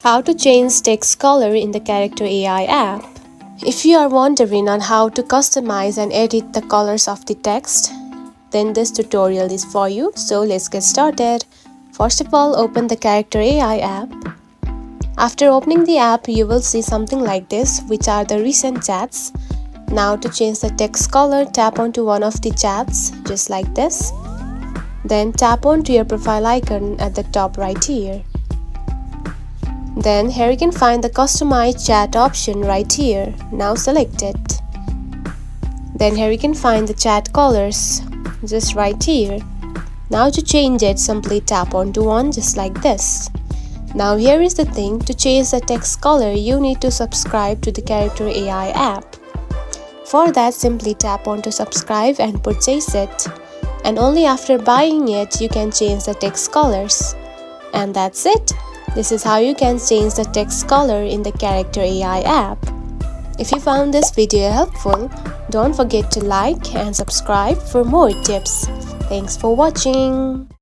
How to change text color in the Character.AI app. If you are wondering on how to customize and edit the colors of the text, then this tutorial is for you. So let's get started. First of all, open the Character.AI app. After opening the app, you will see something like this, which are the recent chats. Now to change the text color, tap onto one of the chats, just like this. Then tap onto your profile icon at the top right here. Then here you can find the customize chat option right here. Now select it. Then here you can find the chat colors, just right here. Now to change it, simply tap onto one just like this. Now here is the thing, to change the text color you need to subscribe to the Character.AI app. For that, simply tap onto subscribe and purchase it. And only after buying it you can change the text colors. And that's it. This is how you can change the text color in the Character.AI app. If you found this video helpful, don't forget to like and subscribe for more tips. Thanks for watching.